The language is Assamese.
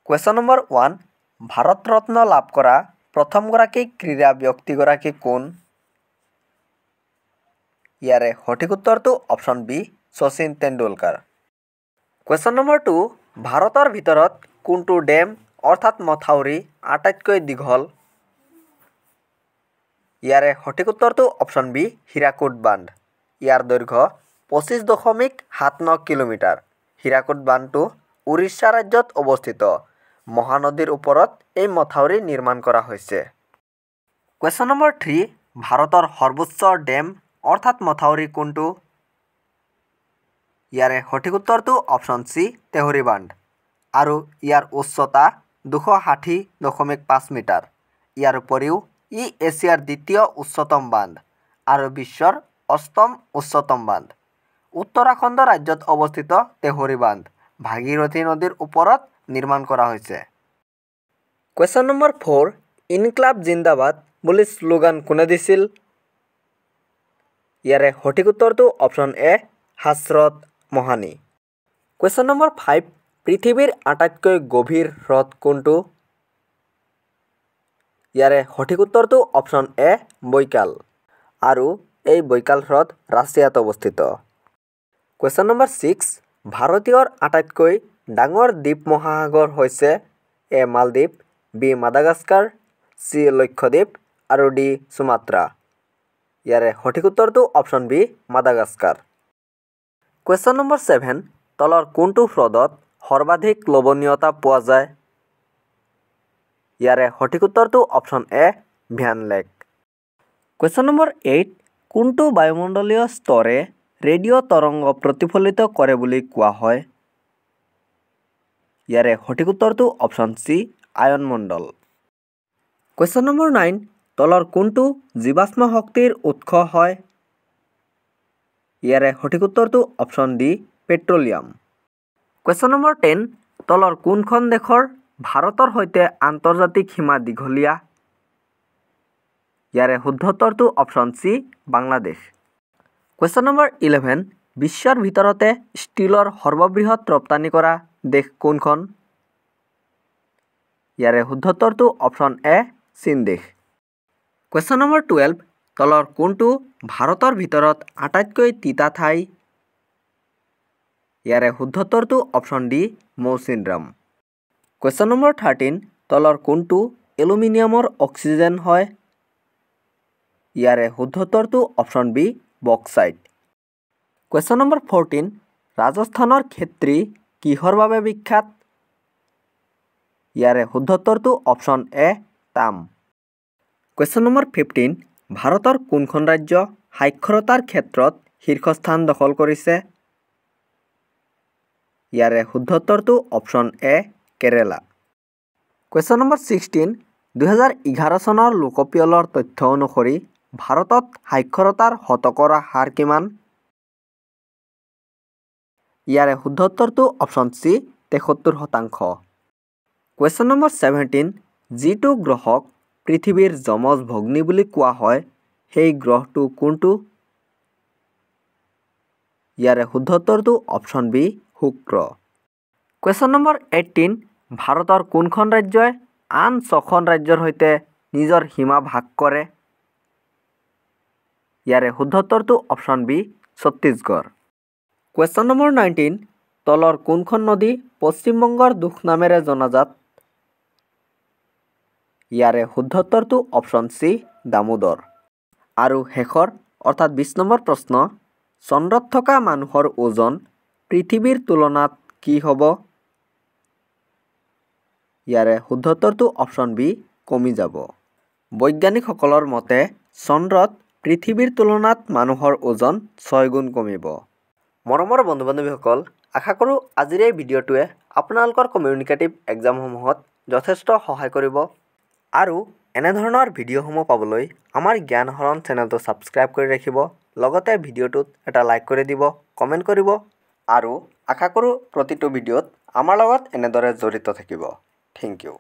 কুৱেশ্যন নম্বৰ 1 ভাৰত ৰত্ন লাভ কৰা প্ৰথমগৰাকী ক্ৰীড়া ব্যক্তিগৰাকী কোন? ইয়াৰে সঠিক উত্তৰটো option B Sachin Tendulkar. Question number 2 ভাৰতৰ ভিতৰত কোনটো ডেম অৰ্থাৎ মথাউৰি আটাইতকৈ দীঘল? ইয়াৰে সঠিক উত্তৰটো অপশ্যন বি হীৰাকুদ বান্ধ। ইয়াৰ দৈৰ্ঘ্য 25.79 কিলোমিটাৰ। হীৰাকুদ বান্ধটো উৰিষ্যা ৰাজ্যত অৱস্থিত মহানদীৰ ওপৰত এই মথাউৰি নিৰ্মাণ কৰা হৈছে। কুৱেশ্যন নম্বৰ 3 ভাৰতৰ সৰ্বোচ্চ ডেম অৰ্থাৎ মথাউৰি কোনটো? ইয়াৰে সঠিক উত্তৰটো অপশ্যন চি তেহৰী বান্ধ আৰু ইয়াৰ উচ্চতা 260.5 মিটাৰ। ইয়াৰ উপৰিও ই এছিয়াৰ দ্বিতীয় উচ্চতম বান্ধ আৰু বিশ্বৰ 8ম উচ্চতম বান্ধ। উত্তৰাখণ্ড ৰাজ্যত অৱস্থিত তেহৰী বান্ধ ভাগীৰথী নদীৰ ওপৰত নিৰ্মাণ কৰা হৈছে। কুৱেশ্যন নম্বৰ 4 ইনকলাব জিন্দাবাদ বুলি শ্লোগান কোনে দিছিল? ইয়াৰে সঠিক উত্তৰটো অপশ্যন এ হাছৰত মহানী। কুৱেশ্যন নম্বৰ 5 পৃথিৱীৰ আটাইতকৈ গভীৰ হ্ৰদ কোনটো? ইয়াৰে সঠিক উত্তৰটো অপশ্যন এ বৈকাল আৰু এই বৈকাল হ্ৰদ ৰাছিয়াত অৱস্থিত। কুৱেশ্যন নম্বৰ 6 ভাৰতীয়ৰ আটাইতকৈ ডাঙৰ দ্বীপ মহাসাগৰ হৈছে এ মালদ্বীপ, বি মাদাগাস্কাৰ, চি লক্ষদ্বীপ আৰু ডি সুমাত্ৰা। ইয়াৰে সঠিক উত্তৰটো option B Madagascar. Question number 7 তলৰ কোনটো হ্ৰদত সৰ্বাধিক লৱণীয়তা পোৱা যায়? ইয়াৰে সঠিক উত্তৰটো option A van lake. Question number 8 কোনটো বায়ুমণ্ডলীয় স্তৰে ৰেডিঅ' তৰংগ প্ৰতিফলিত কৰে বুলি কোৱা হয়? ইয়াৰে সঠিক উত্তৰটো অপশ্যন চি আয়নমণ্ডল। কুৱেশ্যন নম্বৰ 9 তলৰ কোনটো জীৱাশ্ম শক্তিৰ উৎস হয়? ইয়াৰে সঠিক উত্তৰটো option D petroleum. Question number 10 তলৰ কোনখন দেশৰ ভাৰতৰ সৈতে আন্তৰ্জাতিক সীমা দীঘলীয়া? ইয়াৰে শুদ্ধ উত্তৰটো option C Bangladesh. Question number 11 বিশ্বৰ ভিতৰতে ষ্টীলৰ সৰ্ববৃহৎ ৰপ্তানি কৰা দেশ কোনখন? ইয়াৰে শুদ্ধ উত্তৰটো অপশ্যন এ চীন দেশ। কুৱেশ্যন নম্বৰ 12 তলৰ কোনটো ভাৰতৰ ভিতৰত আটাইতকৈ তিতা ঠাই? ইয়াৰে শুদ্ধ উত্তৰটো option D Mawsynram. Question number 13 তলৰ কোনটো এলুমিনিয়ামৰ অক্সিজেন হয়? ইয়াৰে শুদ্ধ উত্তৰটো option B bauxite. Question number 14 ৰাজস্থানৰ খেত্ৰী কিহৰ বাবে বিখ্যাত? ইয়াৰে শুদ্ধ উত্তৰটো অপশ্যন এ তাম। কুৱেশ্যন নম্বৰ 15 ভাৰতৰ কোনখন ৰাজ্য সাক্ষৰতাৰ ক্ষেত্ৰত শীৰ্ষস্থান দখল কৰিছে? ইয়াৰে শুদ্ধ উত্তৰটো option A Kerala. Question number 16 2011 চনৰ লোকপিয়লৰ তথ্য অনুসৰি ভাৰতত সাক্ষৰতাৰ শতকৰা হাৰ কিমান? ইয়াৰে শুদ্ধ উত্তৰটো অপশ্যন চি 73%। কুৱেশ্যন নম্বৰ 17 যিটো গ্ৰহক পৃথিৱীৰ যমজ ভগ্নী বুলি কোৱা হয় সেই গ্ৰহটো কোনটো? ইয়াৰে শুদ্ধ উত্তৰটো অপশ্যন বি শুক্ৰ। কুৱেশ্যন নম্বৰ 18 ভাৰতৰ কোনখন ৰাজ্যই আন 6খন ৰাজ্যৰ সৈতে নিজৰ সীমা ভাগ কৰে? ইয়াৰে শুদ্ধ উত্তৰটো option B Chhattisgarh. Question number 19 তলৰ কোনখন নদী পশ্চিমবংগৰ দুখ নামেৰে জনাজাত? ইয়াৰে শুদ্ধ উত্তৰটো অপশ্যন চি দামোদৰ। আৰু শেষৰ অৰ্থাৎ 20 নম্বৰ প্ৰশ্ন চন্দ্ৰত থকা মানুহৰ ওজন পৃথিৱীৰ তুলনাত কি হ'ব? ইয়াৰে শুদ্ধ উত্তৰটো অপশ্যন বি কমি যাব। বৈজ্ঞানিকসকলৰ মতে চন্দ্ৰত পৃথিৱীৰ তুলনাত মানুহৰ ওজন 6 গুণ কমিব। মৰমৰ বন্ধু বান্ধৱীসকল আশা কৰোঁ আজিৰ এই ভিডিঅ'টোৱে আপোনালোকৰ কমিউনিকেটিভ এক্সামসমূহত যথেষ্ট সহায় কৰিব আৰু এনেধৰণৰ ভিডিঅ'সমূহ পাবলৈ আমাৰ জ্ঞান আহৰণ চেনেলটো ছাবস্ক্ৰাইব কৰি ৰাখিব। লগতে ভিডিঅ'টোত এটা লাইক কৰি দিব, কমেণ্ট কৰিব আৰু আশা কৰোঁ প্ৰতিটো ভিডিঅ'ত আমাৰ লগত এনেদৰে জড়িত থাকিব। Thank U.